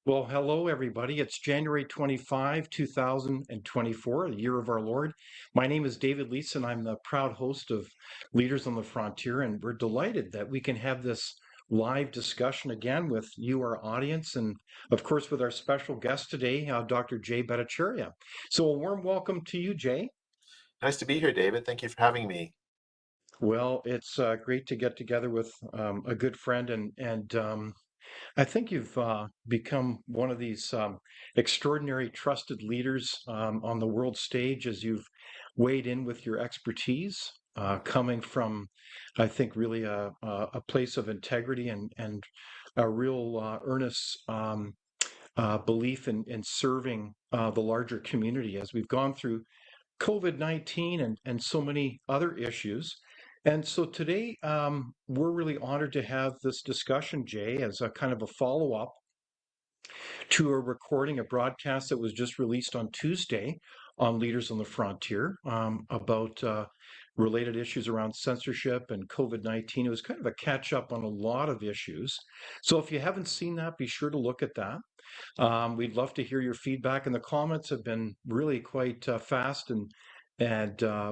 Well, hello, everybody. It's January 25, 2024, the year of our Lord. My name is David Leis, and I'm the proud host of Leaders on the Frontier. And we're delighted that we can have this live discussion again with you, our audience, and of course, with our special guest today, Dr. Jay Bhattacharya. So, a warm welcome to you, Jay. Nice to be here, David. Thank you for having me. Well, it's great to get together with a good friend and I think you've become one of these extraordinary trusted leaders on the world stage as you've weighed in with your expertise, coming from, I think, really a place of integrity and a real earnest belief in serving the larger community as we've gone through COVID-19 and so many other issues. And so today, we're really honored to have this discussion, Jay, as a kind of a follow up to a recording, a broadcast that was just released on Tuesday on Leaders on the Frontier about related issues around censorship and COVID-19. It was kind of a catch up on a lot of issues. So if you haven't seen that, be sure to look at that. We'd love to hear your feedback, and the comments have been really quite fast and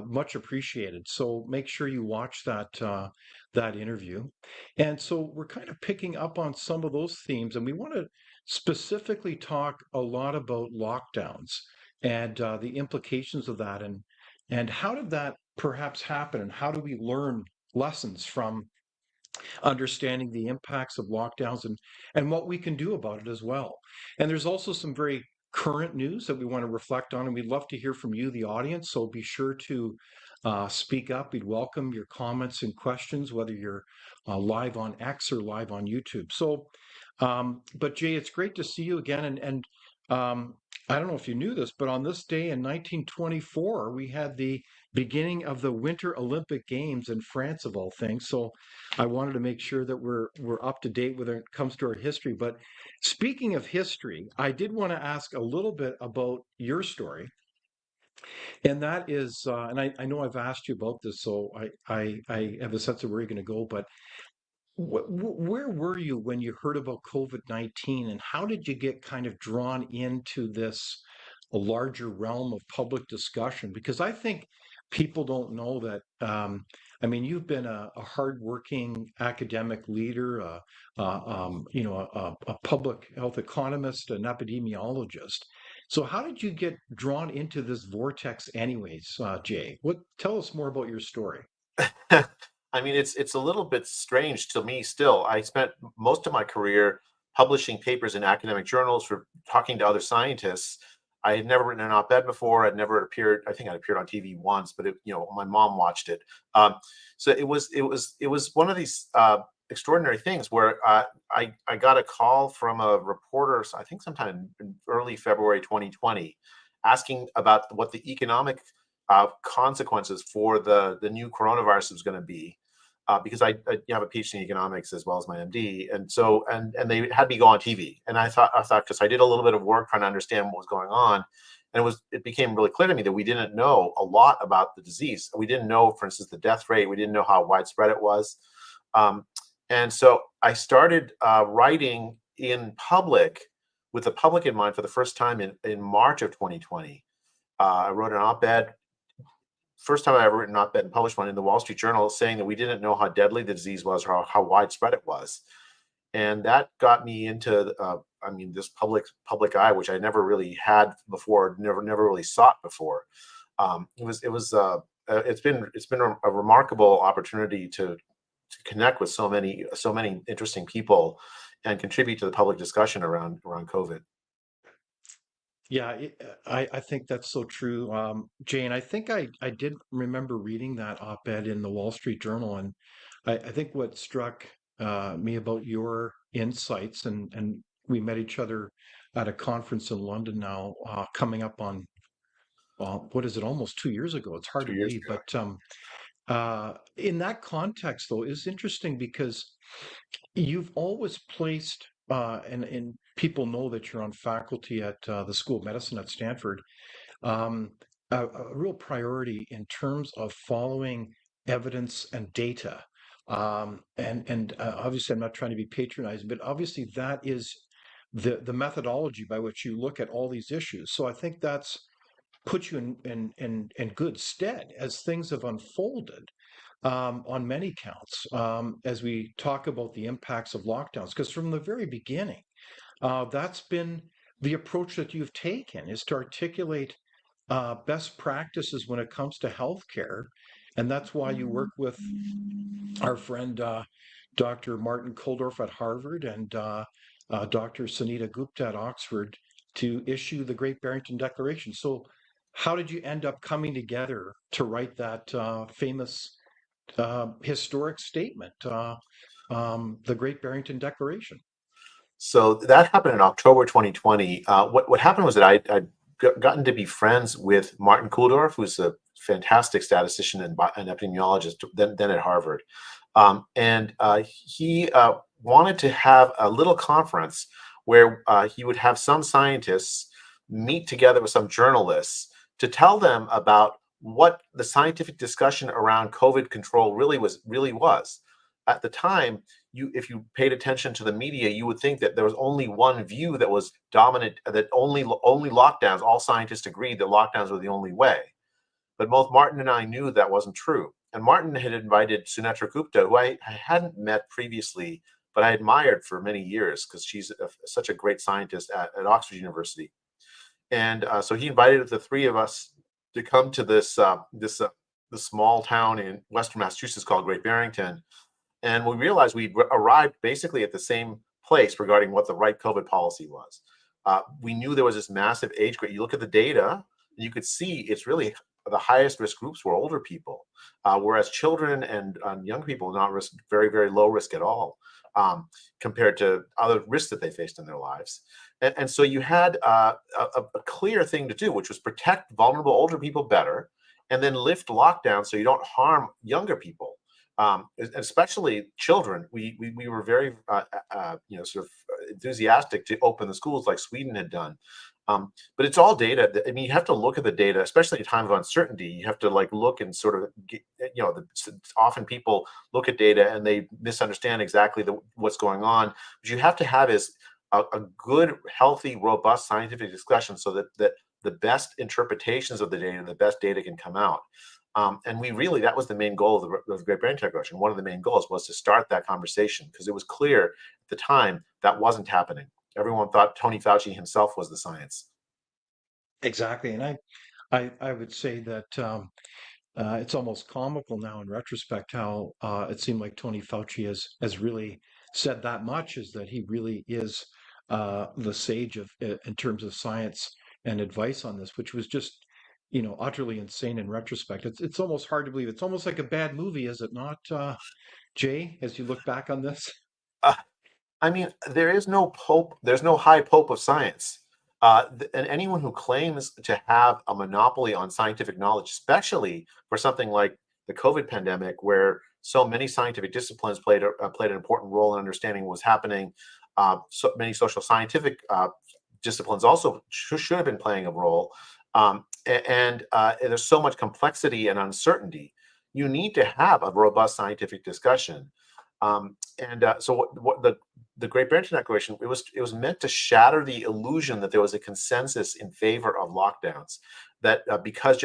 much appreciated. So make sure you watch that interview. And so we're kind of picking up on some of those themes, and we want to specifically talk a lot about lockdowns and the implications of that, and how did that perhaps happen, and how do we learn lessons from understanding the impacts of lockdowns and what we can do about it as well. And there's also some very current news that we want to reflect on, and we'd love to hear from you, the audience. So be sure to speak up. We'd welcome your comments and questions, whether you're live on X or live on YouTube. So, but Jay, it's great to see you again. And I don't know if you knew this, but on this day in 1924, we had the beginning of the Winter Olympic Games in France, of all things. So I wanted to make sure that we're up to date when it comes to our history. But speaking of history, I did want to ask a little bit about your story, and that is, and I know I've asked you about this, so I have a sense of where you're going to go. But where were you when you heard about COVID-19, and how did you get kind of drawn into this a larger realm of public discussion? Because I think people don't know that. I mean, you've been a hardworking academic leader, a public health economist, an epidemiologist. So, how did you get drawn into this vortex, anyways, Jay? Tell us more about your story. I mean, it's a little bit strange to me still. I spent most of my career publishing papers in academic journals for talking to other scientists. I had never written an op-ed before. I'd never appeared. I think I appeared on TV once, but my mom watched it. So it was one of these extraordinary things where I got a call from a reporter, I think sometime in early February 2020, asking about what the economic consequences for the new coronavirus was going to be, because I have a PhD in economics as well as my MD, and so and they had me go on TV, and I thought because I did a little bit of work trying to understand what was going on, and it became really clear to me that we didn't know a lot about the disease. We didn't know, for instance, the death rate. We didn't know how widespread it was, um, and so I started writing in public with the public in mind for the first time in March of 2020. I wrote an op-ed, first time I ever written an op-ed and published one in the Wall Street Journal, saying that we didn't know how deadly the disease was or how widespread it was, and that got me into, this public eye, which I never really had before, never really sought before. It's been a remarkable opportunity to connect with so many interesting people and contribute to the public discussion around COVID. Yeah, I think that's so true, Jane. I think I did remember reading that op-ed in the Wall Street Journal, and I think what struck me about your insights, and we met each other at a conference in London now, coming up on, well, what is it, almost 2 years ago? It's hard to 2 years believe, ago. but in that context, though, is interesting because you've always placed, and people know that you're on faculty at the School of Medicine at Stanford, um, a real priority in terms of following evidence and data. And obviously, I'm not trying to be patronizing, but obviously that is the methodology by which you look at all these issues. So I think that's put you in good stead as things have unfolded on many counts as we talk about the impacts of lockdowns. Because from the very beginning, that's been the approach that you've taken is to articulate best practices when it comes to healthcare. And that's why you work with our friend Dr. Martin Kulldorff at Harvard and Dr. Sunita Gupta at Oxford to issue the Great Barrington Declaration. So, how did you end up coming together to write that famous historic statement, the Great Barrington Declaration? So that happened in October 2020. What happened was that I'd gotten to be friends with Martin Kulldorff, who's a fantastic statistician and epidemiologist, then at Harvard. And he wanted to have a little conference where he would have some scientists meet together with some journalists to tell them about what the scientific discussion around COVID control really was. At the time, if you paid attention to the media, you would think that there was only one view that was dominant, that only lockdowns, all scientists agreed that lockdowns were the only way. But both Martin and I knew that wasn't true. And Martin had invited Sunetra Gupta, who I hadn't met previously, but I admired for many years because she's such a great scientist at Oxford University. And so he invited the three of us to come to this small town in Western Massachusetts called Great Barrington. And we realized we'd arrived basically at the same place regarding what the right COVID policy was. We knew there was this massive age group. You look at the data, and you could see it's really the highest risk groups were older people, whereas children and young people are not risk, very, very low risk at all compared to other risks that they faced in their lives. And so you had a clear thing to do, which was protect vulnerable older people better, and then lift lockdown so you don't harm younger people. Especially children. We were very sort of enthusiastic to open the schools like Sweden had done. But it's all data. I mean, you have to look at the data, especially in a time of uncertainty. You have to look and sort of often people look at data and they misunderstand exactly what's going on. What you have to have is a good, healthy, robust scientific discussion so that the best interpretations of the data, the best data can come out. And that was the main goal of the Great Barrington Declaration. One of the main goals was to start that conversation because it was clear at the time that wasn't happening. Everyone thought Tony Fauci himself was the science. Exactly. And I would say that it's almost comical now in retrospect how it seemed like Tony Fauci has really said that much is that he really is the sage of in terms of science and advice on this, which was just utterly insane in retrospect. It's almost hard to believe. It's almost like a bad movie, is it not, Jay? As you look back on this. Uh, I mean, there is no pope. There's no high pope of science. And anyone who claims to have a monopoly on scientific knowledge, especially for something like the COVID pandemic, where so many scientific disciplines played an important role in understanding what was happening, so many social scientific disciplines also should have been playing a role. And there's so much complexity and uncertainty. You need to have a robust scientific discussion. So what the Great Barrington Declaration, it was meant to shatter the illusion that there was a consensus in favor of lockdowns. That because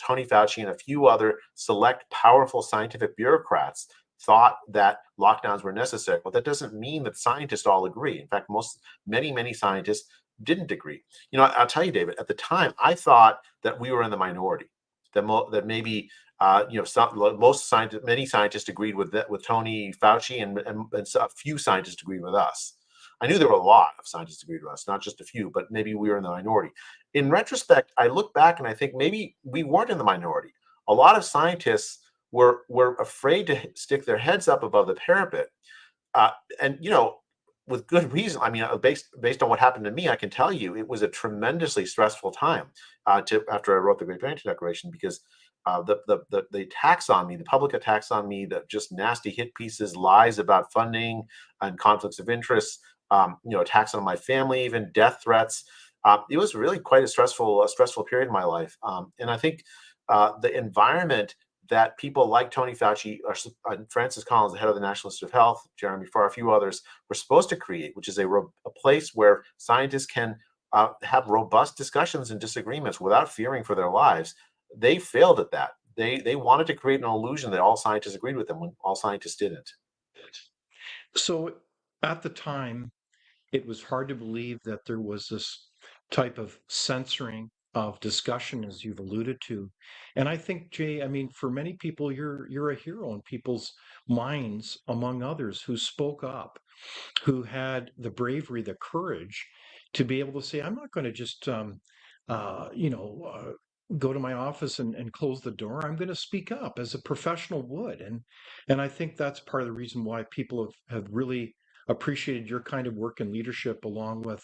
Tony Fauci and a few other select powerful scientific bureaucrats thought that lockdowns were necessary, well, that doesn't mean that scientists all agree. In fact, many scientists didn't agree. I'll tell you, David, at the time, I thought that we were in the minority, that maybe many scientists agreed with Tony Fauci, and a few scientists agreed with us. I knew there were a lot of scientists agreed with us, not just a few, but maybe we were in the minority. In retrospect, I look back and I think maybe we weren't in the minority. A lot of scientists were afraid to stick their heads up above the parapet, and with good reason. I mean, based on what happened to me, I can tell you it was a tremendously stressful time after I wrote the Great Barrington Declaration, because the attacks on me, the public attacks on me, the just nasty hit pieces, lies about funding and conflicts of interest, attacks on my family, even death threats. It was really quite a stressful period in my life. And I think the environment that people like Tony Fauci and Francis Collins, the head of the National Institute of Health, Jeremy Farr, a few others, were supposed to create, which is a place where scientists can have robust discussions and disagreements without fearing for their lives. They failed at that. They wanted to create an illusion that all scientists agreed with them when all scientists didn't. So at the time, it was hard to believe that there was this type of censoring of discussion, as you've alluded to. And I think, Jay, I mean, for many people, you're a hero in people's minds, among others, who spoke up, who had the bravery, the courage to be able to say, I'm not going to just, go to my office and close the door. I'm going to speak up as a professional would. And I think that's part of the reason why people have really appreciated your kind of work and leadership, along with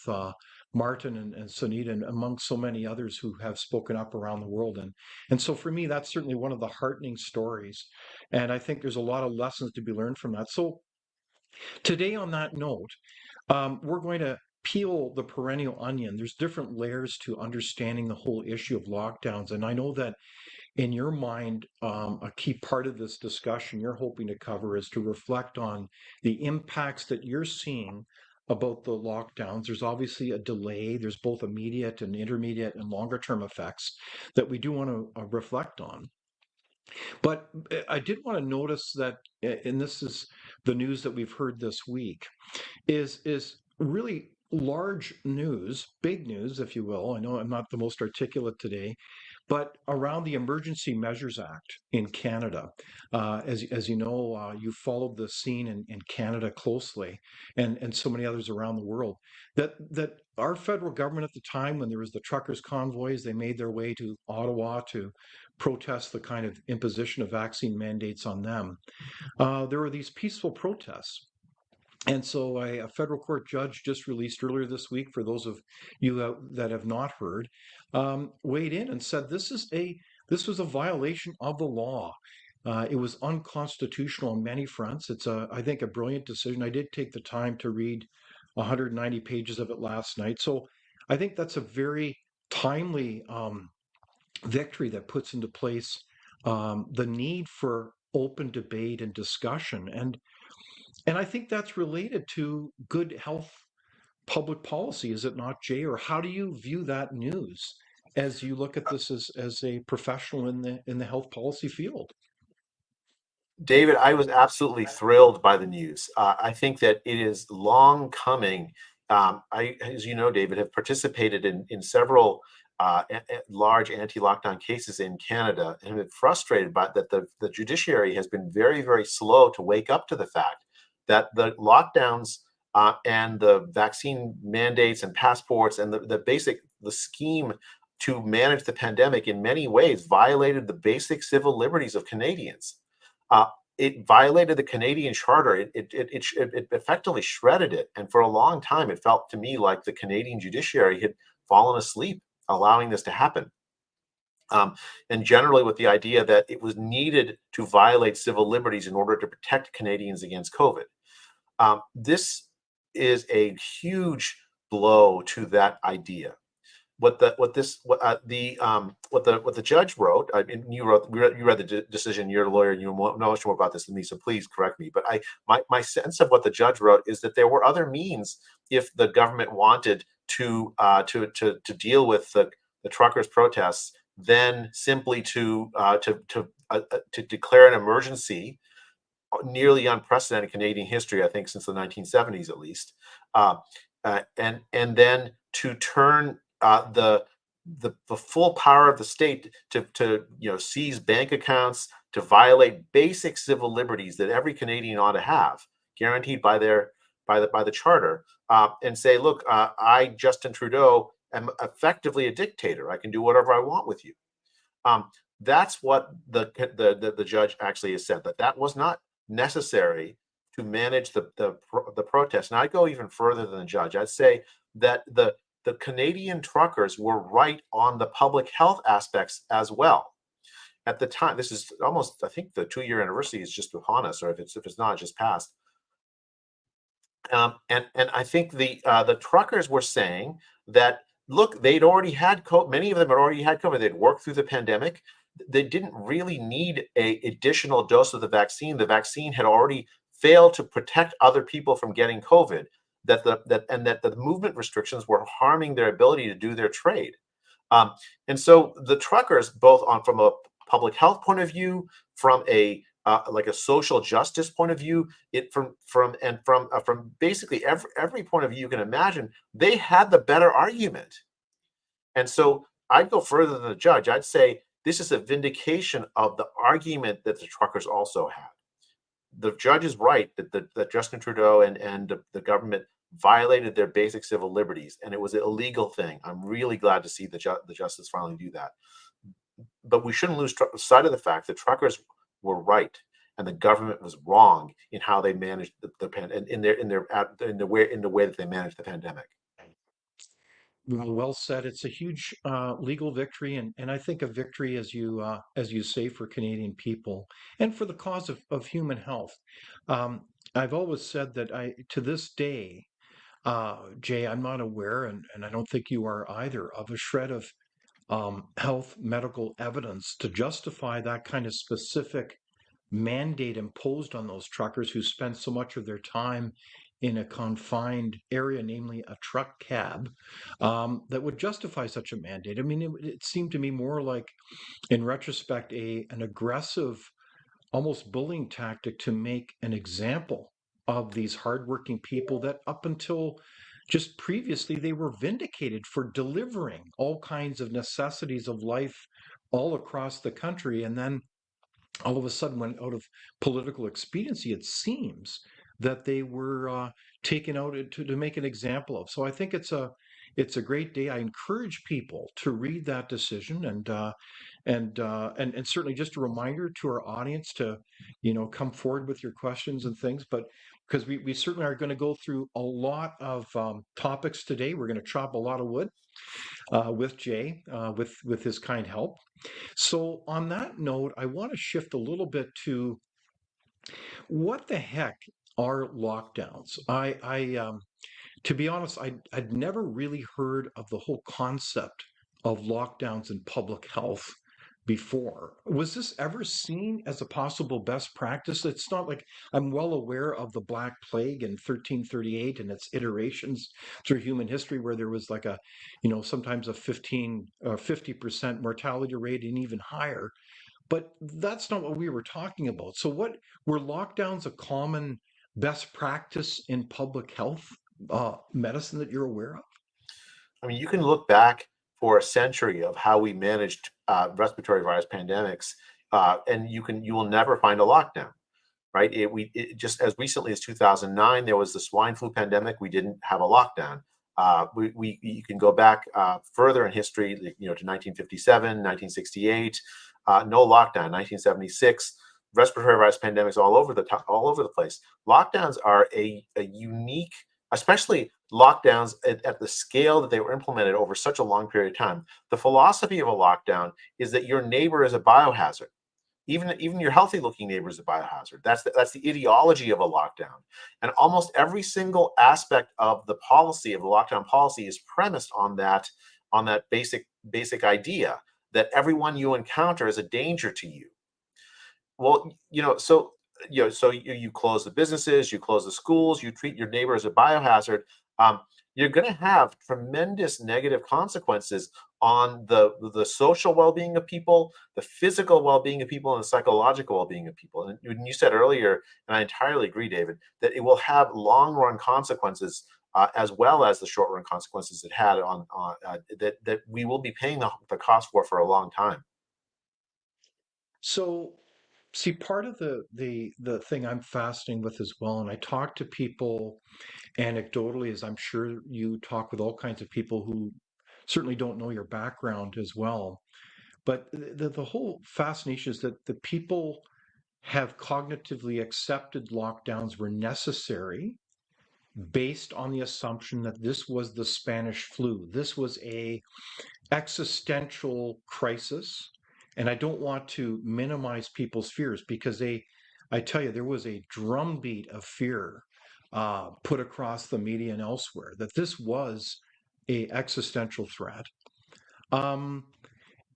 Martin and Sunita, and among so many others who have spoken up around the world. And so for me, that's certainly one of the heartening stories. And I think there's a lot of lessons to be learned from that. So today, on that note, we're going to peel the perennial onion. There's different layers to understanding the whole issue of lockdowns. And I know that in your mind, a key part of this discussion you're hoping to cover is to reflect on the impacts that you're seeing about the lockdowns. There's obviously a delay. There's both immediate and intermediate and longer term effects that we do want to reflect on. But I did want to notice that, and this is the news that we've heard this week, is really large news, big news, if you will. I know I'm not the most articulate today, but around the Emergency Measures Act in Canada. As you know, you followed the scene in Canada closely, and so many others around the world. That our federal government at the time, when there was the truckers' convoys, they made their way to Ottawa to protest the kind of imposition of vaccine mandates on them. There were these peaceful protests. And so a federal court judge just released earlier this week, for those of you that have not heard, weighed in and said this was a violation of the law. It was unconstitutional on many fronts. It's I think a brilliant decision. I did take the time to read 190 pages of it last night. So I think that's a very timely victory that puts into place the need for open debate and discussion. And I think that's related to good health public policy, is it not, Jay? Or how do you view that news as you look at this as a professional in the health policy field? David, I was absolutely thrilled by the news. I think that it is long coming. As you know, David, have participated in several large anti-lockdown cases in Canada, and have been frustrated by that the judiciary has been very, very slow to wake up to the fact that the lockdowns and the vaccine mandates and passports and the scheme to manage the pandemic in many ways violated the basic civil liberties of Canadians. Uh, it violated the Canadian Charter. It effectively shredded it. And for a long time, it felt to me like the Canadian judiciary had fallen asleep, allowing this to happen. And generally with the idea that it was needed to violate civil liberties in order to protect Canadians against COVID. This is a huge blow to that idea. What the judge wrote. I mean, you read the decision. You're a lawyer, and you know much more about this than me. So please correct me. But my sense of what the judge wrote is that there were other means if the government wanted to deal with the truckers' protests than simply to declare an emergency, nearly unprecedented Canadian history, I think, since the 1970s at least, and then to turn the full power of the state to seize bank accounts, to violate basic civil liberties that every Canadian ought to have, guaranteed by the charter, and say, look, I, Justin Trudeau, am effectively a dictator. I can do whatever I want with you. That's what the judge actually has said, that was not necessary to manage the protest. And I go even further than the judge. I'd say that the Canadian truckers were right on the public health aspects as well. At the time, this is almost, I think the 2-year anniversary is just upon us, or if it's not, just passed. And I think the truckers were saying that, look, they'd already had COVID. Many of them had already had COVID. They'd worked through the pandemic. they didn't really need a additional dose of the vaccine. The vaccine had already failed to protect other people from getting COVID. That the movement restrictions were harming their ability to do their trade. Um, and so the truckers, both on from a public health point of view, from a like a social justice point of view, it from basically every point of view you can imagine, they had the better argument. And so I'd go further than the judge. I'd say this is a vindication of the argument that the truckers also had. The judge is right that Justin Trudeau and the government violated their basic civil liberties, and it was an illegal thing. I'm really glad to see the justice finally do that. But we shouldn't lose sight of the fact that truckers were right and the government was wrong in how they managed in the way that they managed the pandemic. Well said. It's a huge legal victory, and I think a victory, as you say, for Canadian people and for the cause of human health. Um, I've always said that to this day, Jay, I'm not aware, and I don't think you are either, of a shred of health medical evidence to justify that kind of specific mandate imposed on those truckers who spend so much of their time in a confined area, namely a truck cab, that would justify such a mandate. I mean, it seemed to me more like, in retrospect, an aggressive, almost bullying tactic to make an example of these hardworking people that up until just previously they were vindicated for delivering all kinds of necessities of life all across the country. And then all of a sudden, when out of political expediency, it seems that they were taken out to make an example of. So I think it's a great day. I encourage people to read that decision, and certainly just a reminder to our audience to, come forward with your questions and things. But because we certainly are going to go through a lot of topics today, we're going to chop a lot of wood with Jay, with his kind help. So, on that note, I want to shift a little bit to what the heck are lockdowns? To be honest, I'd never really heard of the whole concept of lockdowns in public health before. Was this ever seen as a possible best practice? It's not like I'm well aware of the Black Plague in 1338 and its iterations through human history, where there was like sometimes a 15 or 50% mortality rate and even higher. But that's not what we were talking about. So, what were lockdowns a common best practice in public health medicine that you're aware of? I mean, you can look back for a century of how we managed respiratory virus pandemics, and you will never find a lockdown, right? It just as recently as 2009, there was the swine flu pandemic. We didn't have a lockdown. You can go back further in history, to 1957, 1968, no lockdown. 1976, respiratory virus pandemics all over the place. Lockdowns are a unique, especially lockdowns at the scale that they were implemented over such a long period of time. The philosophy of a lockdown is that your neighbor is a biohazard. Even your healthy looking neighbor is a biohazard. That's the ideology of a lockdown. And almost every single aspect of the policy of the lockdown policy is premised on that basic idea that everyone you encounter is a danger to you. Well, you close the businesses, you close the schools, you treat your neighbor as a biohazard. Um, you're going to have tremendous negative consequences on the social well-being of people, the physical well-being of people, and the psychological well-being of people. And you said earlier, and I entirely agree, David, that it will have long-run consequences as well as the short-run consequences it had that we will be paying the cost for a long time. So, see, part of the thing I'm fascinating with as well, and I talk to people anecdotally, as I'm sure you talk with all kinds of people who certainly don't know your background as well. But the whole fascination is that the people have cognitively accepted lockdowns were necessary based on the assumption that this was the Spanish flu. This was a existential crisis. And I don't want to minimize people's fears because I tell you, there was a drumbeat of fear put across the media and elsewhere that this was a existential threat. Um,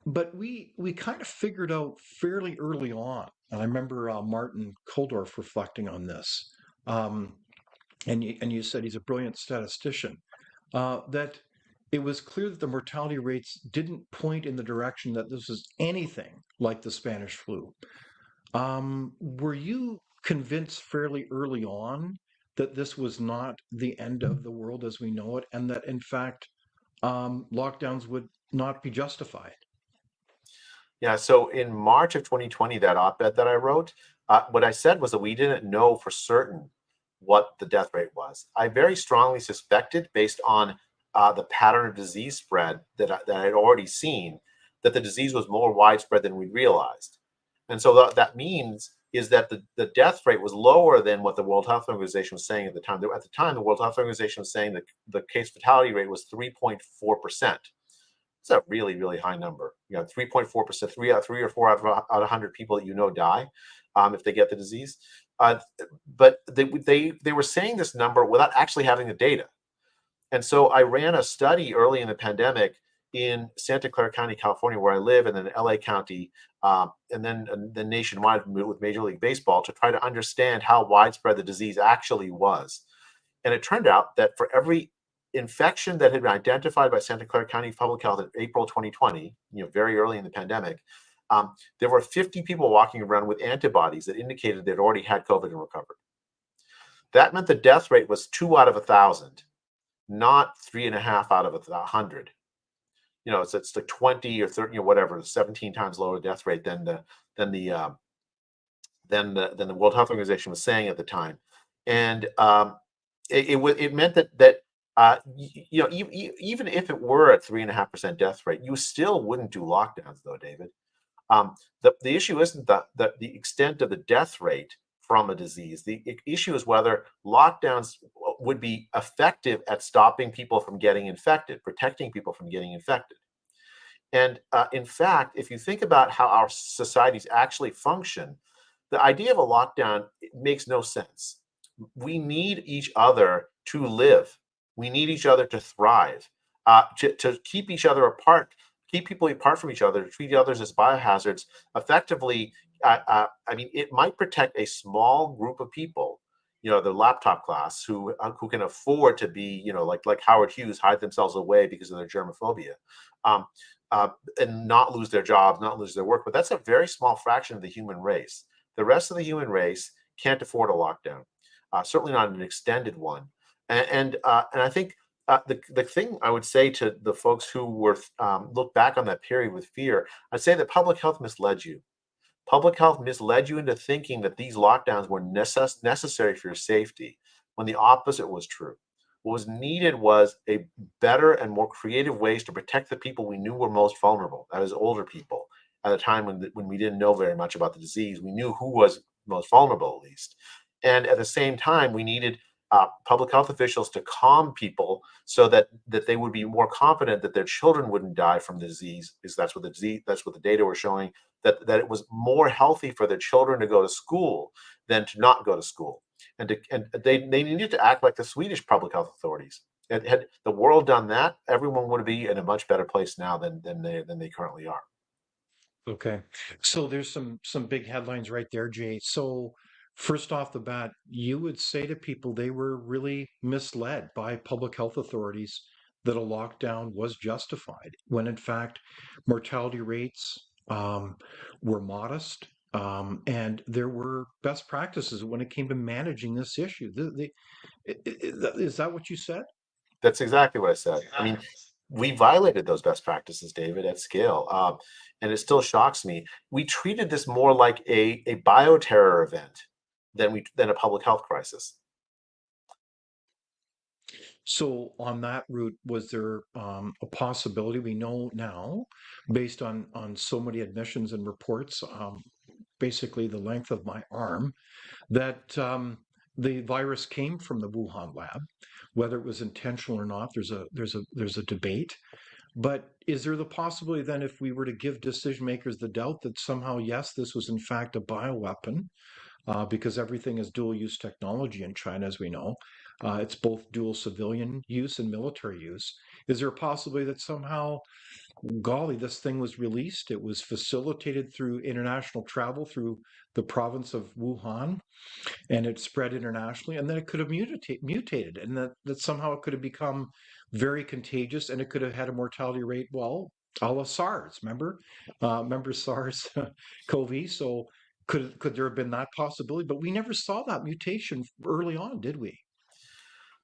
but we kind of figured out fairly early on, and I remember Martin Koldorf reflecting on this, um, and you said he's a brilliant statistician, that it was clear that the mortality rates didn't point in the direction that this was anything like the Spanish flu. Were you convinced fairly early on that this was not the end of the world as we know it, and that in fact lockdowns would not be justified? Yeah, so in March of 2020, that op-ed that I wrote, what I said was that we didn't know for certain what the death rate was. I very strongly suspected, based on the pattern of disease spread that I had already seen, that the disease was more widespread than we realized. And so that means is that the death rate was lower than what the World Health Organization was saying at the time. At the time, the World Health Organization was saying that the case fatality rate was 3.4%. It's a really, really high number. 3.4%, three or four out of 100 people that die if they get the disease. But they were saying this number without actually having the data. And so I ran a study early in the pandemic in Santa Clara County, California, where I live, and then LA County, and then nationwide with Major League Baseball, to try to understand how widespread the disease actually was. And it turned out that for every infection that had been identified by Santa Clara County Public Health in April 2020, very early in the pandemic, there were 50 people walking around with antibodies that indicated they'd already had COVID and recovered. That meant the death rate was 2 out of 1,000, not 3.5 out of 100. It's like 20 or 30, whatever, 17 times lower death rate than the World Health Organization was saying at the time. And it meant that even if it were at 3.5% death rate, you still wouldn't do lockdowns, though, David. The issue isn't the extent of the death rate from a disease. The issue is whether lockdowns would be effective at stopping people from getting infected, protecting people from getting infected. And in fact, if you think about how our societies actually function, the idea of a lockdown makes no sense. We need each other to live. We need each other to thrive, to keep each other apart, keep people apart from each other, to treat others as biohazards. Effectively, it might protect a small group of people, the laptop class, who can afford to be, like Howard Hughes, hide themselves away because of their germophobia, um, and not lose their jobs, not lose their work. But that's a very small fraction of the human race. The rest of the human race can't afford a lockdown, certainly not an extended one. And I think the thing I would say to the folks who were look back on that period with fear, I'd say that public health misled you. Public health misled you into thinking that these lockdowns were necessary for your safety, when the opposite was true. What was needed was a better and more creative ways to protect the people we knew were most vulnerable, that is, older people. At a time when we didn't know very much about the disease, we knew who was most vulnerable, at least. And at the same time, we needed public health officials to calm people so that they would be more confident that their children wouldn't die from the disease, because that's what the data were showing, that it was more healthy for their children to go to school than to not go to school. And they needed to act like the Swedish public health authorities. Had the world done that, everyone would be in a much better place now than they currently are. Okay. So there's some big headlines right there, Jay. So first off the bat, you would say to people they were really misled by public health authorities that a lockdown was justified, when in fact mortality rates were modest, and there were best practices when it came to managing this issue. Is that what you said? That's exactly what I said. I mean, we violated those best practices, David, at scale. And it still shocks me. We treated this more like a bioterror event than a public health crisis. So on that route, was there a possibility? We know now, based on so many admissions and reports, basically the length of my arm, that the virus came from the Wuhan lab. Whether it was intentional or not, there's a debate. But is there the possibility then, if we were to give decision makers the doubt that somehow, yes, this was in fact a bioweapon, because everything is dual use technology in China, as we know, It's both dual civilian use and military use. Is there a possibility that somehow, golly, this thing was released? It was facilitated through international travel through the province of Wuhan, and it spread internationally, and then it could have mutated, and that somehow it could have become very contagious, and it could have had a mortality rate, well, a la SARS. Remember SARS CoV. So could there have been that possibility? But we never saw that mutation early on, did we?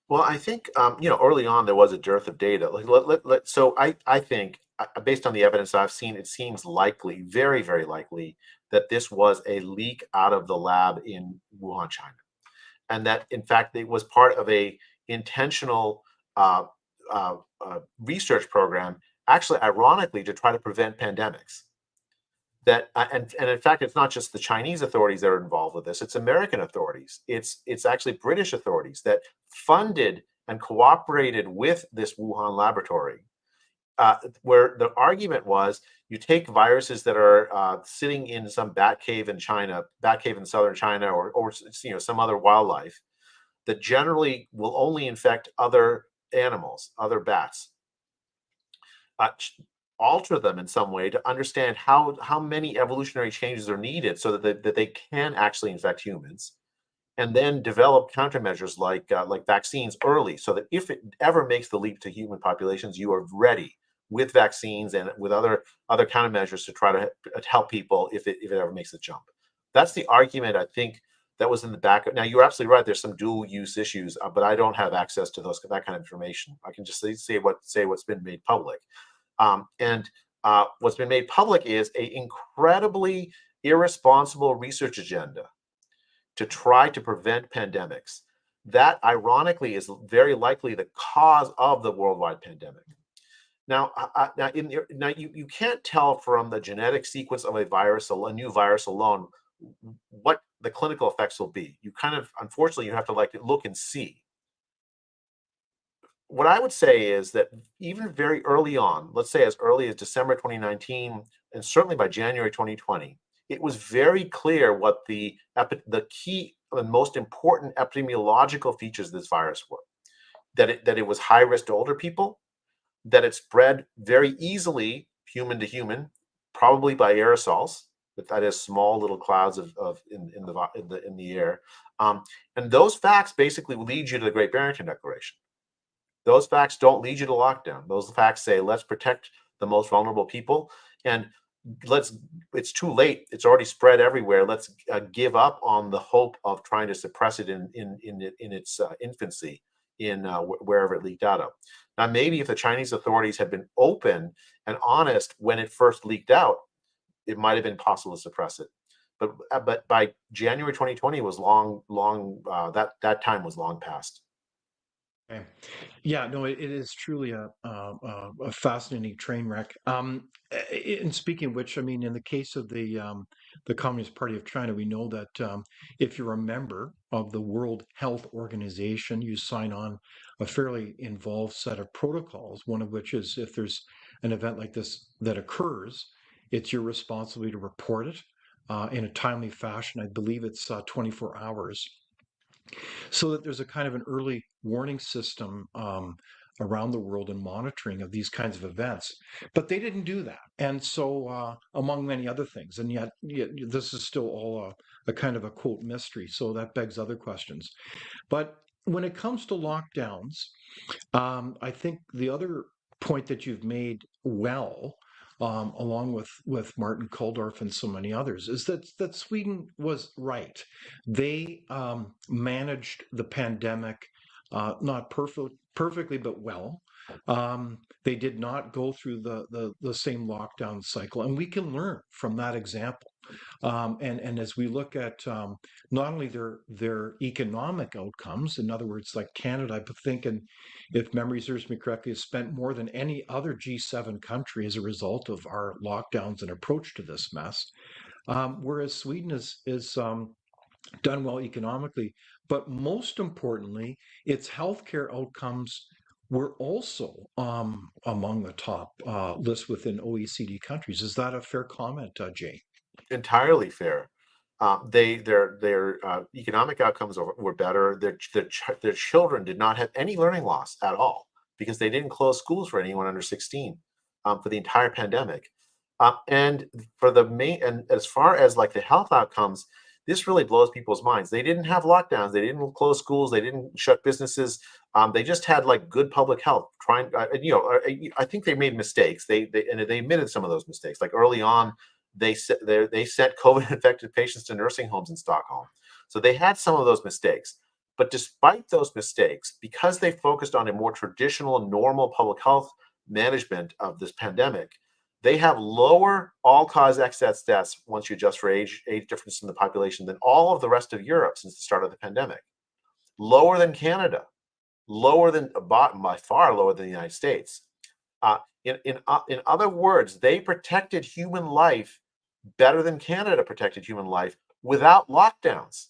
Well, I think early on there was a dearth of data. Like, so I think based on the evidence I've seen, it seems likely, very very likely, that this was a leak out of the lab in Wuhan, China, and that in fact it was part of a intentional uh, research program, actually, ironically, to try to prevent pandemics. And in fact, it's not just the Chinese authorities that are involved with this; it's American authorities. It's actually British authorities that funded and cooperated with this Wuhan laboratory, where the argument was you take viruses that are sitting in some bat cave in China, bat cave in southern China, or some other wildlife that generally will only infect other animals, other bats, uh, alter them in some way to understand how many evolutionary changes are needed so that they can actually infect humans, and then develop countermeasures like vaccines early, so that if it ever makes the leap to human populations, you are ready with vaccines and with other countermeasures to try to help people if it ever makes the jump. That's the argument, I think, that was in the back. Now you're absolutely right. There's some dual use issues, but I don't have access to that kind of information. I can just say what's been made public. And what's been made public is a incredibly irresponsible research agenda to try to prevent pandemics. That, ironically, is very likely the cause of the worldwide pandemic. Now, you can't tell from the genetic sequence of a new virus alone, what the clinical effects will be. You kind of, unfortunately, you have to look and see. What I would say is that even very early on, let's say as early as December 2019, and certainly by January 2020, it was very clear what the key and most important epidemiological features of this virus were. That it was high risk to older people, that it spread very easily human to human, probably by aerosols, that is small little clouds in the air, and those facts basically lead you to the Great Barrington Declaration. Those facts don't lead you to lockdown. Those facts say, let's protect the most vulnerable people, and it's too late. It's already spread everywhere. Let's give up on the hope of trying to suppress it in its infancy, wherever it leaked out of. Now, maybe if the Chinese authorities had been open and honest when it first leaked out, it might have been possible to suppress it. But by January 2020 was that time was long past. Okay. Yeah, no, it is truly a fascinating train wreck. And speaking of which, I mean, in the case of the Communist Party of China, we know that if you're a member of the World Health Organization, you sign on a fairly involved set of protocols. One of which is if there's an event like this that occurs, it's your responsibility to report it in a timely fashion. I believe it's 24 hours, so that there's a kind of an early warning system around the world and monitoring of these kinds of events. But they didn't do that. And so, among many other things, and yet this is still all a kind of a quote mystery. So that begs other questions. But when it comes to lockdowns, I think the other point that you've made well, along with Martin Kulldorff and so many others, is that Sweden was right. They managed the pandemic not perfectly, but well. They did not go through the same lockdown cycle, and we can learn from that example. And as we look at not only their economic outcomes, in other words, like Canada, I think, and if memory serves me correctly, has spent more than any other G7 country as a result of our lockdowns and approach to this mess. Whereas Sweden is done well economically, but most importantly, its healthcare outcomes were also among the top list within OECD countries. Is that a fair comment, Jay? Entirely fair. Their economic outcomes were better. Their children did not have any learning loss at all because they didn't close schools for anyone under 16 for the entire pandemic. And for the main, and as far as like the health outcomes, this really blows people's minds. They didn't have lockdowns. They didn't close schools. They didn't shut businesses. They just had like good public health. I think they made mistakes. They admitted some of those mistakes. Like early on, they sent COVID infected patients to nursing homes in Stockholm. So they had some of those mistakes. But despite those mistakes, because they focused on a more traditional, normal public health management of this pandemic, they have lower all-cause excess deaths once you adjust for age difference in the population than all of the rest of Europe since the start of the pandemic. Lower than Canada, by far lower than the United States. In other words, they protected human life better than Canada protected human life without lockdowns.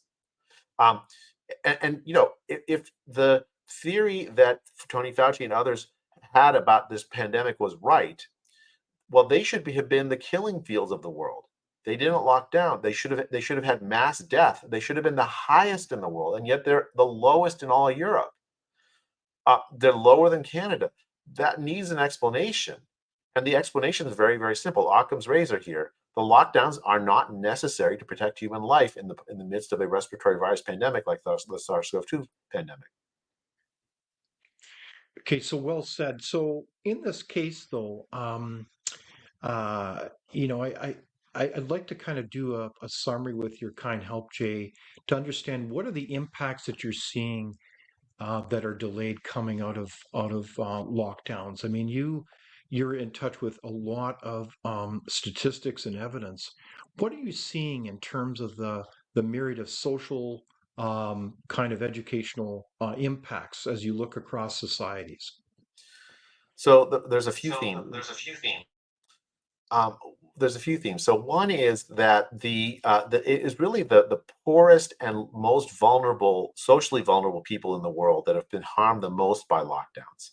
If the theory that Tony Fauci and others had about this pandemic was right, well, they should have been the killing fields of the world. They didn't lock down. They should have had mass death. They should have been the highest in the world, and yet they're the lowest in all Europe. They're lower than Canada. That needs an explanation, and the explanation is very, very simple. Occam's razor here. The lockdowns are not necessary to protect human life in the midst of a respiratory virus pandemic like the SARS-CoV-2 pandemic. Okay, so well said. So in this case, though, you know, I'd like to kind of do a summary with your kind help, Jay, to understand what are the impacts that you're seeing that are delayed coming out of lockdowns. I mean, you're in touch with a lot of statistics and evidence. What are you seeing in terms of the myriad of social kind of educational impacts as you look across societies? So there's a few themes. There's a few themes. So one is that it is really the poorest and most vulnerable, socially vulnerable people in the world that have been harmed the most by lockdowns.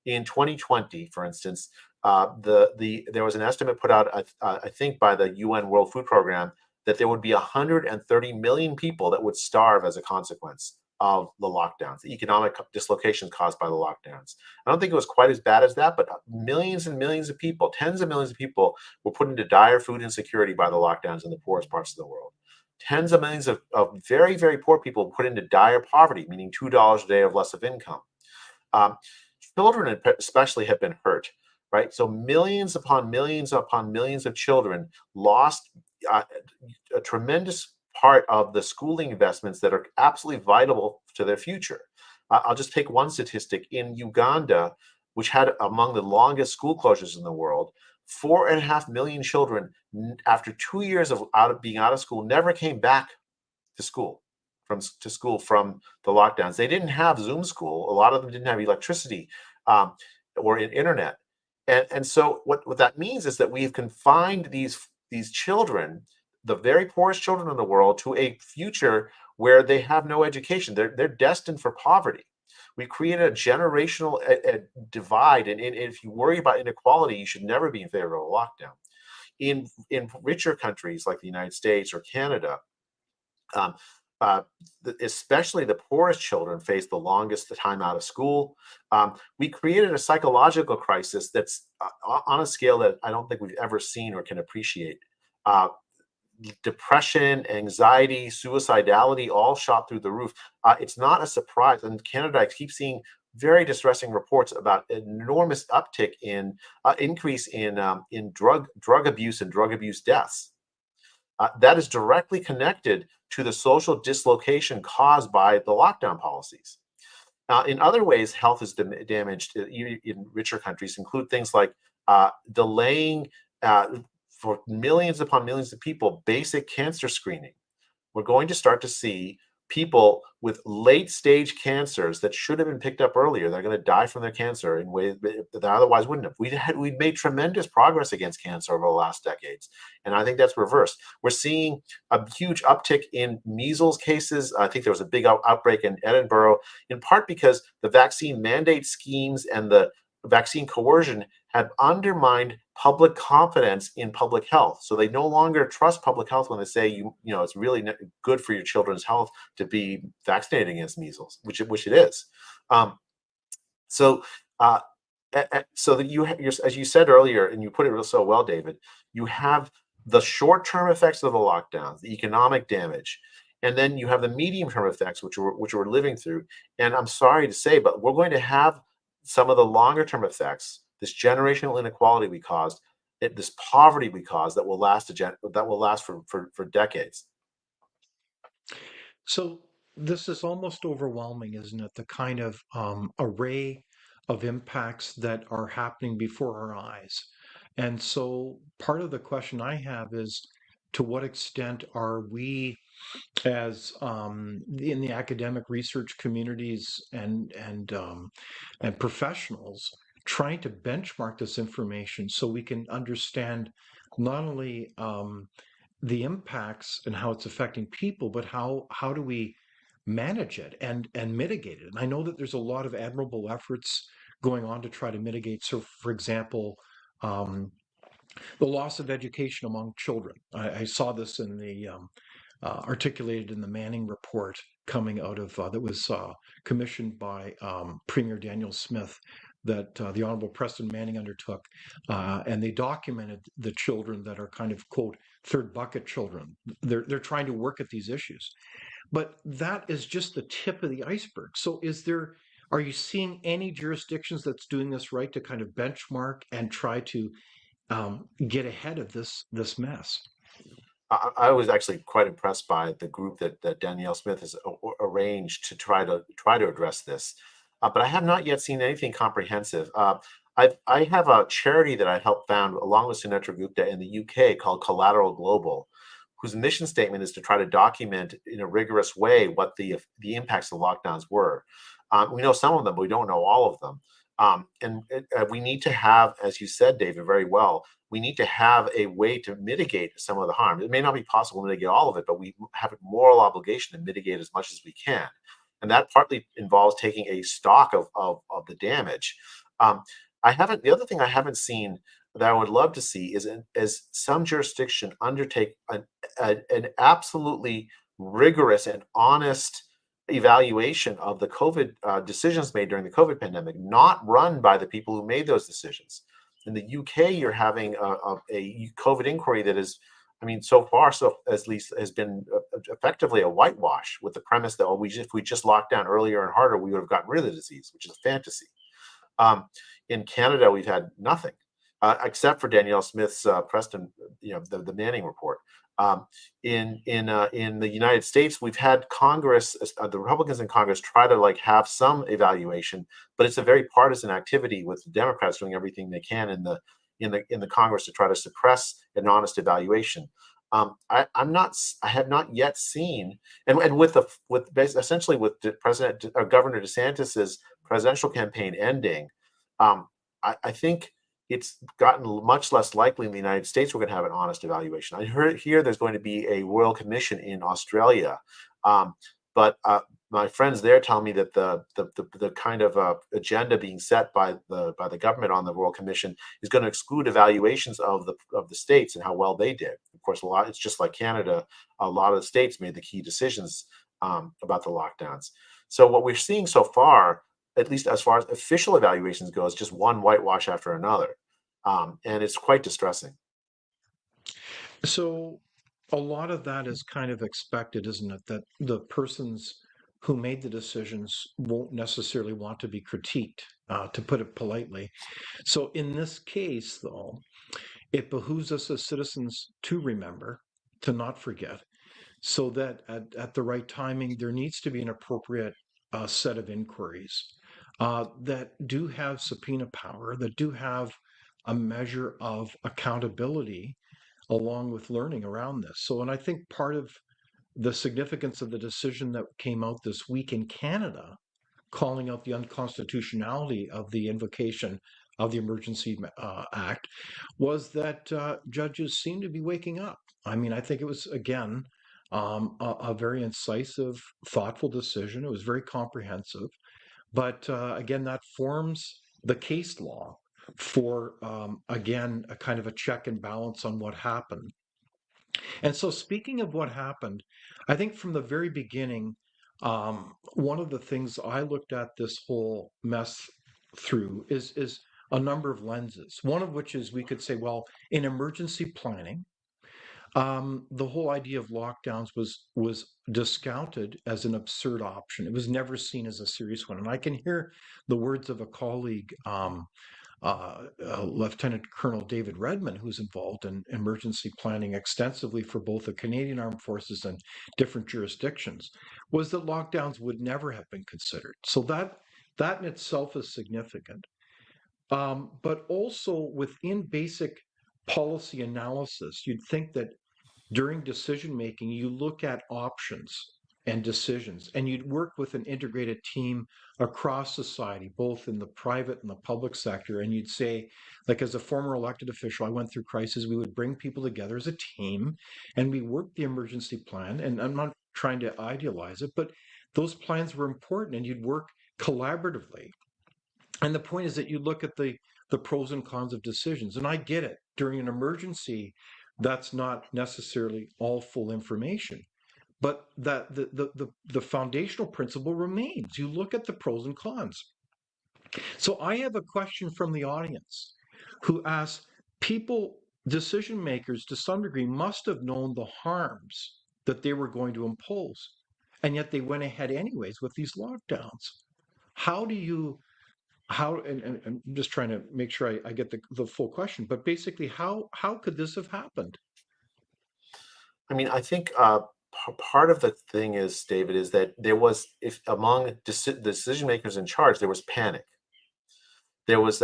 In 2020, for instance, there was an estimate put out, I think, by the UN World Food Program that there would be 130 million people that would starve as a consequence of the lockdowns, the economic dislocations caused by the lockdowns. I don't think it was quite as bad as that, but millions and millions of people, tens of millions of people, were put into dire food insecurity by the lockdowns in the poorest parts of the world. Tens of millions of very, very poor people put into dire poverty, meaning $2 a day of less of income. Children especially have been hurt, right? So millions upon millions upon millions of children lost a tremendous part of the schooling investments that are absolutely vital to their future. I'll just take one statistic. In Uganda, which had among the longest school closures in the world, 4.5 million children, after 2 years of being out of school, never came back to school from the lockdowns. They didn't have Zoom school. A lot of them didn't have electricity or internet. And so what that means is that we have confined these children, the very poorest children in the world, to a future where they have no education. They're destined for poverty. We created a generational divide, and if you worry about inequality, you should never be in favor of a lockdown. In richer countries like the United States or Canada, especially the poorest children face the longest time out of school. We created a psychological crisis that's on a scale that I don't think we've ever seen or can appreciate. Depression, anxiety, suicidality all shot through the roof. It's not a surprise. In Canada, I keep seeing very distressing reports about an enormous uptick in increase in drug abuse and drug abuse deaths. That is directly connected to the social dislocation caused by the lockdown policies. In other ways, health is damaged in richer countries, include things like delaying for millions upon millions of people basic cancer screening. We're going to start to see people with late stage cancers that should have been picked up earlier. They're going to die from their cancer in ways that they otherwise wouldn't have. We've made tremendous progress against cancer over the last decades, and I think that's reversed. We're seeing a huge uptick in measles cases. I think there was a big outbreak in Edinburgh, in part because the vaccine mandate schemes and the vaccine coercion had undermined public confidence in public health. So they no longer trust public health when they say it's really good for your children's health to be vaccinated against measles, which it is. Um, so uh, so that as you said earlier, and you put it so well, David, you have the short-term effects of the lockdowns, the economic damage, and then you have the medium-term effects, which we're living through. And I'm sorry to say, but we're going to have some of the longer-term effects, this generational inequality we caused, this poverty we caused, that will last for decades. So this is almost overwhelming, isn't it? The kind of array of impacts that are happening before our eyes. And so part of the question I have is, to what extent are we, as in the academic research communities and professionals, trying to benchmark this information so we can understand not only the impacts and how it's affecting people, but how do we manage it and mitigate it? And I know that there's a lot of admirable efforts going on to try to mitigate. So, for example, um, the loss of education among children. I saw this in the articulated in the Manning report coming out of that was commissioned by Premier Daniel Smith, that the Honorable Preston Manning undertook, and they documented the children that are kind of quote third bucket children. They're trying to work at these issues, but that is just the tip of the iceberg. So are you seeing any jurisdictions that's doing this right to kind of benchmark and try to get ahead of this mess? I was actually quite impressed by the group that Danielle Smith has arranged to try to address this, but I have not yet seen anything comprehensive. I have a charity that I helped found along with Sunetra Gupta in the UK called Collateral Global, whose mission statement is to try to document in a rigorous way what the impacts of the lockdowns were. We know some of them, but we don't know all of them. And we need to have, as you said, David, very well, we need to have a way to mitigate some of the harm. It may not be possible to mitigate all of it, but we have a moral obligation to mitigate as much as we can. And that partly involves taking a stock of the damage. Um, the other thing I haven't seen that I would love to see is some jurisdiction undertake an absolutely rigorous and honest evaluation of the COVID decisions made during the COVID pandemic, not run by the people who made those decisions. In the UK, you're having a COVID inquiry that is, I mean, so far, so at least has been effectively a whitewash, with the premise that if we just locked down earlier and harder, we would have gotten rid of the disease, which is a fantasy. Um, in Canada, we've had nothing except for Danielle Smith's Preston, the Manning report. In the United States, we've had Congress, the Republicans in Congress, try to have some evaluation, but it's a very partisan activity, with the Democrats doing everything they can in the Congress to try to suppress an honest evaluation. I have not yet seen, and essentially with Governor DeSantis's presidential campaign ending, I think it's gotten much less likely in the United States we're going to have an honest evaluation. I heard here there's going to be a royal commission in Australia, but my friends there tell me that the kind of agenda being set by the government on the royal commission is going to exclude evaluations of the states and how well they did. Of course, it's just like Canada. A lot of the states made the key decisions about the lockdowns. So what we're seeing so far, at least as far as official evaluations go, is just one whitewash after another. And it's quite distressing. So a lot of that is kind of expected, isn't it? That the persons who made the decisions won't necessarily want to be critiqued, to put it politely. So in this case, though, it behooves us as citizens to remember, to not forget, so that at the right timing, there needs to be an appropriate set of inquiries that do have subpoena power, that do have a measure of accountability along with learning around this. So, and I think part of the significance of the decision that came out this week in Canada, calling out the unconstitutionality of the invocation of the Emergency Act, was that judges seem to be waking up. I mean, I think it was, again, a very incisive, thoughtful decision. It was very comprehensive. But again, that forms the case law for, again, a kind of a check and balance on what happened. And so, speaking of what happened, I think from the very beginning, one of the things I looked at this whole mess through is a number of lenses. One of which is we could say, well, in emergency planning, the whole idea of lockdowns was discounted as an absurd option. It was never seen as a serious one. And I can hear the words of a colleague, Lieutenant Colonel David Redmond, who's involved in emergency planning extensively for both the Canadian Armed Forces and different jurisdictions, was that lockdowns would never have been considered. So that in itself is significant. But also within basic policy analysis, you'd think that during decision making, you look at options and decisions, and you'd work with an integrated team across society, both in the private and the public sector. And you'd say, like, as a former elected official, I went through crisis. We would bring people together as a team and we worked the emergency plan. And I'm not trying to idealize it, but those plans were important and you'd work collaboratively. And the point is that you look at the pros and cons of decisions. And I get it. During an emergency, that's not necessarily all full information. But that the foundational principle remains. You look at the pros and cons. So I have a question from the audience who asks, people, decision makers to some degree must have known the harms that they were going to impose. And yet they went ahead anyways with these lockdowns. How do you and I'm just trying to make sure I get the full question, but basically, how could this have happened? I mean, I think part of the thing is, David, is that there was, if among decision makers in charge, there was panic. There was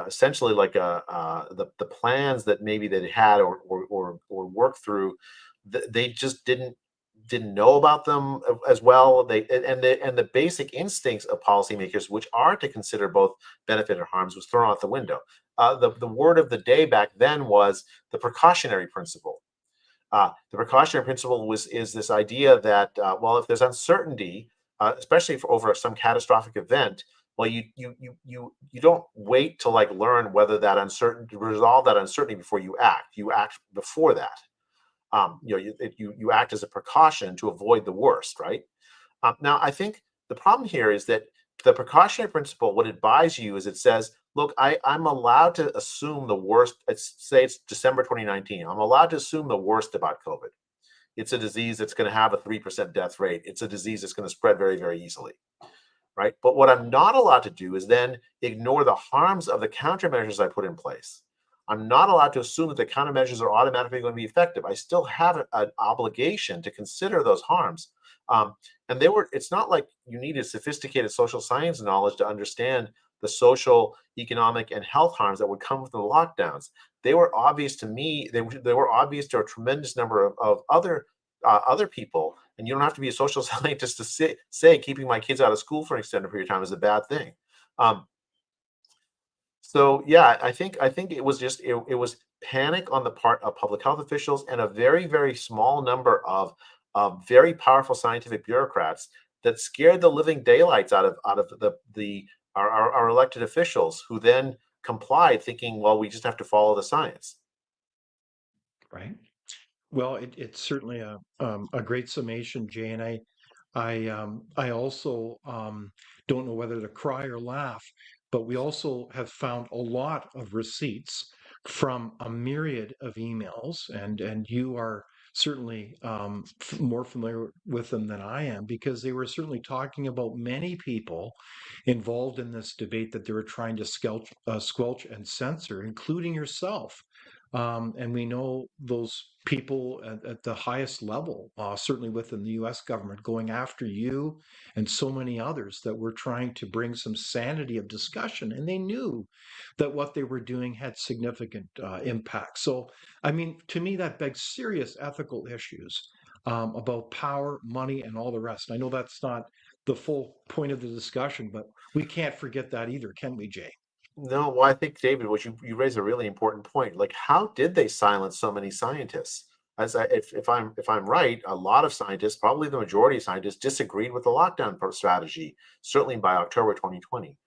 essentially like the plans that maybe they had or worked through, they just didn't know about them as well. The basic instincts of policymakers, which are to consider both benefit and harms, was thrown out the window. The word of the day back then was the precautionary principle. The precautionary principle is this idea that well, if there's uncertainty, especially for over some catastrophic event, well, you don't wait to like learn whether that uncertainty resolve that uncertainty before you act. You act before that. You act as a precaution to avoid the worst, right? Now, I think the problem here is that the precautionary principle, what it buys you is it says, look, I'm allowed to assume the worst. Say it's December 2019. I'm allowed to assume the worst about COVID. It's a disease that's going to have a 3% death rate. It's a disease that's going to spread very, very easily, right? But what I'm not allowed to do is then ignore the harms of the countermeasures I put in place. I'm not allowed to assume that the countermeasures are automatically going to be effective. I still have an obligation to consider those harms. It's not like you needed sophisticated social science knowledge to understand the social, economic, and health harms that would come with the lockdowns. They were obvious to me. They were obvious to a tremendous number of other people. And you don't have to be a social scientist to say keeping my kids out of school for an extended period of time is a bad thing. So yeah, I think it was just it was panic on the part of public health officials and a very, very small number of very powerful scientific bureaucrats that scared the living daylights out of our elected officials, who then complied, thinking, well, we just have to follow the science. Right. Well, it's certainly a great summation, Jay, and I also don't know whether to cry or laugh, but we also have found a lot of receipts from a myriad of emails, and you are certainly more familiar with them than I am, because they were certainly talking about many people involved in this debate that they were trying to squelch and censor, including yourself. And we know those people at the highest level, certainly within the US government, going after you and so many others that were trying to bring some sanity of discussion. And they knew that what they were doing had significant impact. So, I mean, to me, that begs serious ethical issues about power, money, and all the rest. I know that's not the full point of the discussion, but we can't forget that either, can we, Jay? No, well, I think, David, what you raise a really important point. Like, how did they silence so many scientists? If I'm right, a lot of scientists, probably the majority of scientists, disagreed with the lockdown strategy. Certainly by October 2020.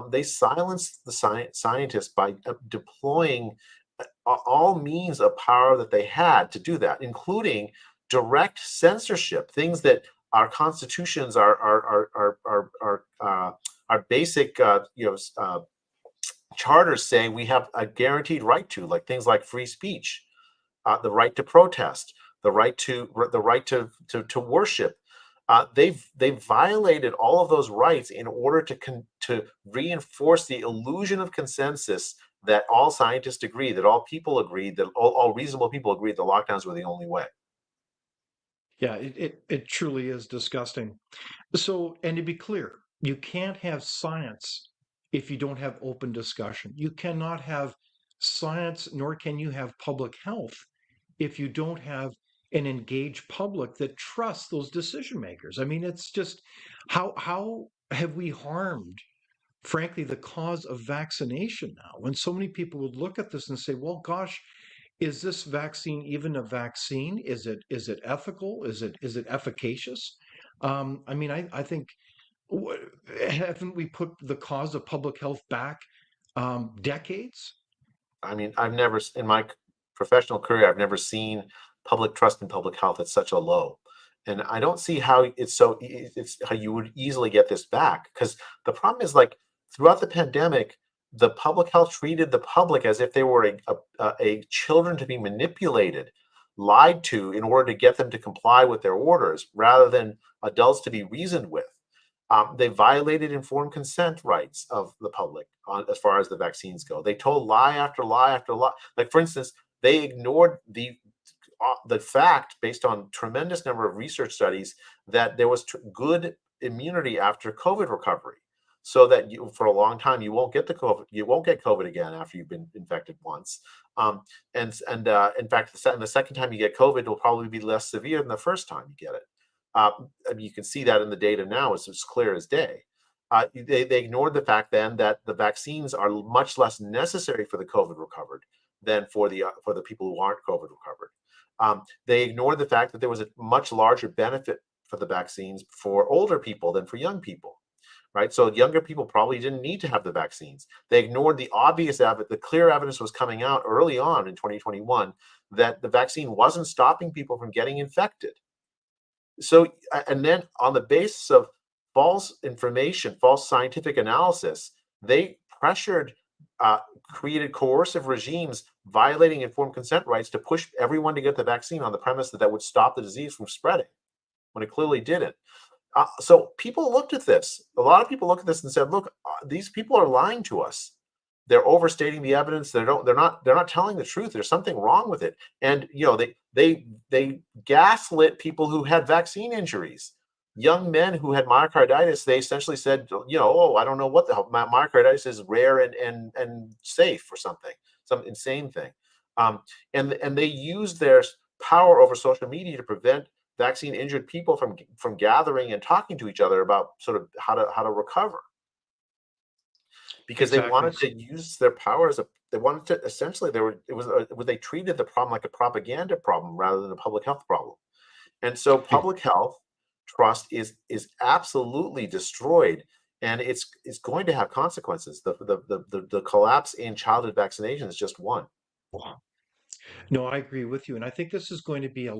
They silenced the scientists by deploying all means of power that they had to do that, including direct censorship, things that our constitutions, our basic charters say we have a guaranteed right to, like things like free speech, the right to protest, the right to worship. They've violated all of those rights in order to reinforce the illusion of consensus that all scientists agree, that all people agree, that all reasonable people agree the lockdowns were the only way. Yeah, it truly is disgusting. So, and to be clear, you can't have science if you don't have open discussion. You cannot have science, nor can you have public health if you don't have an engaged public that trusts those decision makers. I mean, it's just how have we harmed, frankly, the cause of vaccination now? When so many people would look at this and say, well, gosh, is this vaccine even a vaccine? Is it ethical? Is it efficacious? I mean, I think haven't we put the cause of public health back decades? I mean, I've never, in my professional career, I've never seen public trust in public health at such a low. And I don't see how it's how you would easily get this back. Because the problem is, like, throughout the pandemic, the public health treated the public as if they were a children to be manipulated, lied to in order to get them to comply with their orders, rather than adults to be reasoned with. They violated informed consent rights of the public as far as the vaccines go. They told lie after lie after lie. Like, for instance, they ignored the fact, based on tremendous number of research studies, that there was good immunity after COVID recovery, so that you, for a long time, you won't get the COVID. You won't get COVID again after you've been infected once. In fact, the second time you get COVID, it will probably be less severe than the first time you get it. Uh, I mean, you can see that in the data now; it's as clear as day. They ignored the fact then that the vaccines are much less necessary for the COVID recovered than for the people who aren't COVID recovered. They ignored the fact that there was a much larger benefit for the vaccines for older people than for young people, right? So younger people probably didn't need to have the vaccines. They ignored the obvious evidence. The clear evidence was coming out early on in 2021 that the vaccine wasn't stopping people from getting infected. So, and then on the basis of false information, false scientific analysis, they uh, created coercive regimes violating informed consent rights to push everyone to get the vaccine on the premise that that would stop the disease from spreading, when it clearly didn't. So people looked at this. A lot of people looked at this and said, "Look, these people are lying to us. They're overstating the evidence. They're not telling the truth. There's something wrong with it." And they gaslit people who had vaccine injuries. Young men who had myocarditis, they essentially said, "Oh, I don't know what the hell, myocarditis is rare and safe or something, some insane thing." And they used their power over social media to prevent vaccine injured people from gathering and talking to each other about sort of how to recover, because they Exactly. wanted to use their power as a they wanted to essentially they were it was a, they treated the problem like a propaganda problem rather than a public health problem. And so public health trust is absolutely destroyed, and it's going to have consequences. The collapse in childhood vaccination is just one. No, I agree with you, and I think this is going to be a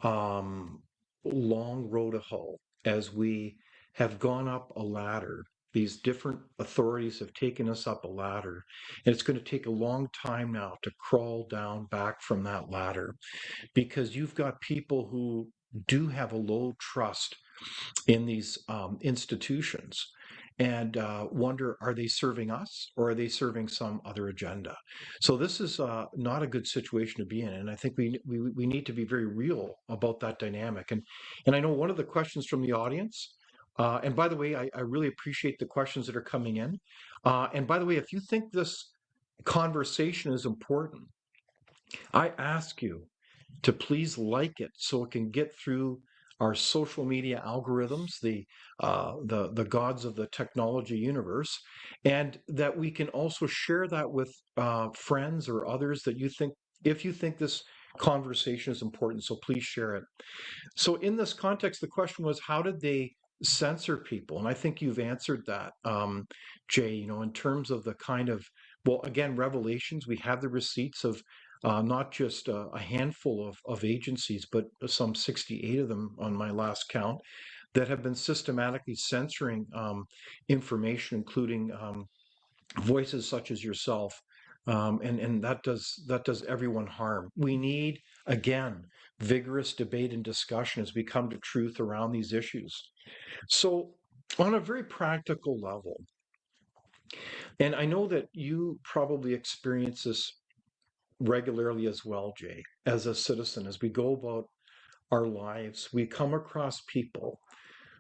um, long road to hoe as we have gone up a ladder. These different authorities have taken us up a ladder, and it's going to take a long time now to crawl down back from that ladder because you've got people who do have a low trust in these institutions and wonder, are they serving us or are they serving some other agenda? So this is not a good situation to be in, and I think we need to be very real about that dynamic. And I know one of the questions from the audience, and by the way, I really appreciate the questions that are coming in. And by the way, if you think this conversation is important, I ask you to please like it so it can get through our social media algorithms, the gods of the technology universe, and that we can also share that with friends or others that you think, if you think this conversation is important. So please share it. So in this context, the question was, how did they censor people? And I think you've answered that, Jay, in terms of the kind of, well, again, revelations. We have the receipts of not just a handful of agencies, but some 68 of them on my last count that have been systematically censoring information, including voices such as yourself. And that does everyone harm. We need, again, vigorous debate and discussion as we come to truth around these issues. So, on a very practical level, and I know that you probably experience this regularly as well, Jay, as a citizen, as we go about our lives, we come across people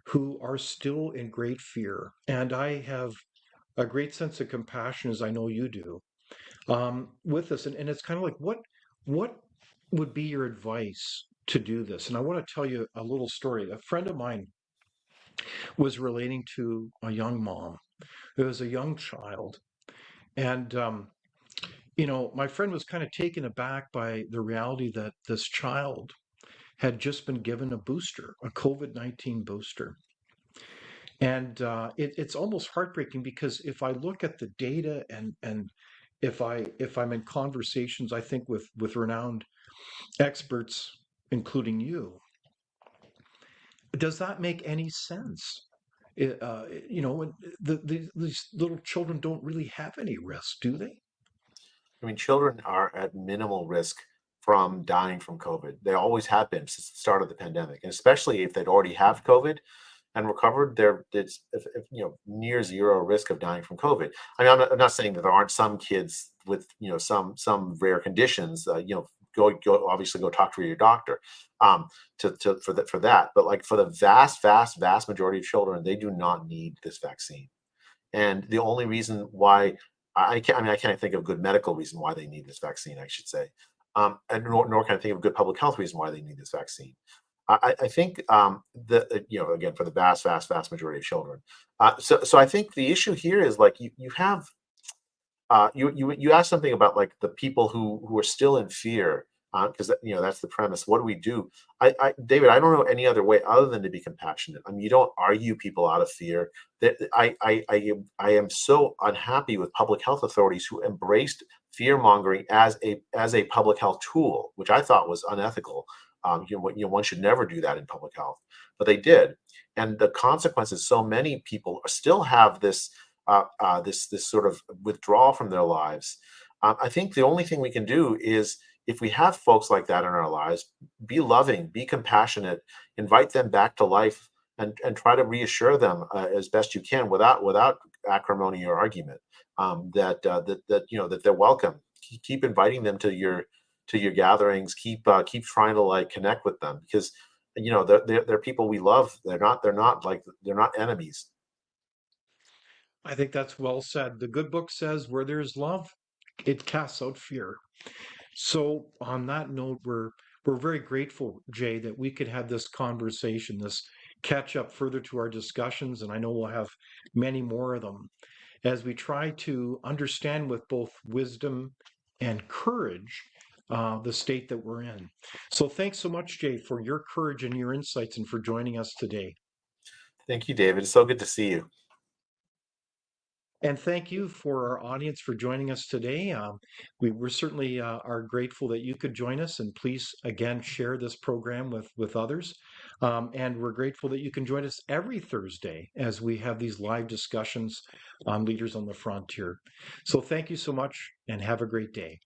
who are still in great fear. And I have a great sense of compassion, as I know you do, with this. And it's kind of like, what would be your advice to do this? And I want to tell you a little story. A friend of mine was relating to a young mom. It was a young child. And, my friend was kind of taken aback by the reality that this child had just been given a booster, a COVID-19 booster. And it's almost heartbreaking because if I look at the data and if I'm in conversations, I think with renowned experts, including you, does that make any sense? These little children don't really have any risk, do they? I mean, children are at minimal risk from dying from COVID. They always have been since the start of the pandemic, and especially if they'd already have COVID and recovered, it's near zero risk of dying from COVID. I mean, I'm not saying that there aren't some kids with some rare conditions. Go obviously go talk to your doctor for that. But like for the vast majority of children, they do not need this vaccine. And the only reason why I can't think of a good medical reason why they need this vaccine, I should say. And nor can I think of a good public health reason why they need this vaccine. I think again, for the vast majority of children. So I think the issue here is like you have you asked something about like the people who are still in fear, because that's the premise. What do we do? David, I don't know any other way other than to be compassionate. I mean, you don't argue people out of fear. That I am so unhappy with public health authorities who embraced fear mongering as a public health tool, which I thought was unethical. One should never do that in public health, but they did, and the consequences. So many people still have this sort of withdrawal from their lives. I think the only thing we can do is, if we have folks like that in our lives, be loving, be compassionate, invite them back to life, and try to reassure them as best you can without acrimony or argument, that they're welcome. Keep inviting them to your gatherings. Keep trying to like connect with them, because they're people we love. They're not enemies. I think that's well said. The good book says, where there's love, it casts out fear. So on that note, we're very grateful, Jay, that we could have this conversation, this catch up further to our discussions, and I know we'll have many more of them as we try to understand with both wisdom and courage the state that we're in. So thanks so much, Jay, for your courage and your insights and for joining us today. Thank you, David. It's so good to see you. And thank you for our audience for joining us today. We're certainly are grateful that you could join us, and please again share this program with others. And we're grateful that you can join us every Thursday as we have these live discussions on Leaders on the Frontier. So thank you so much, and have a great day.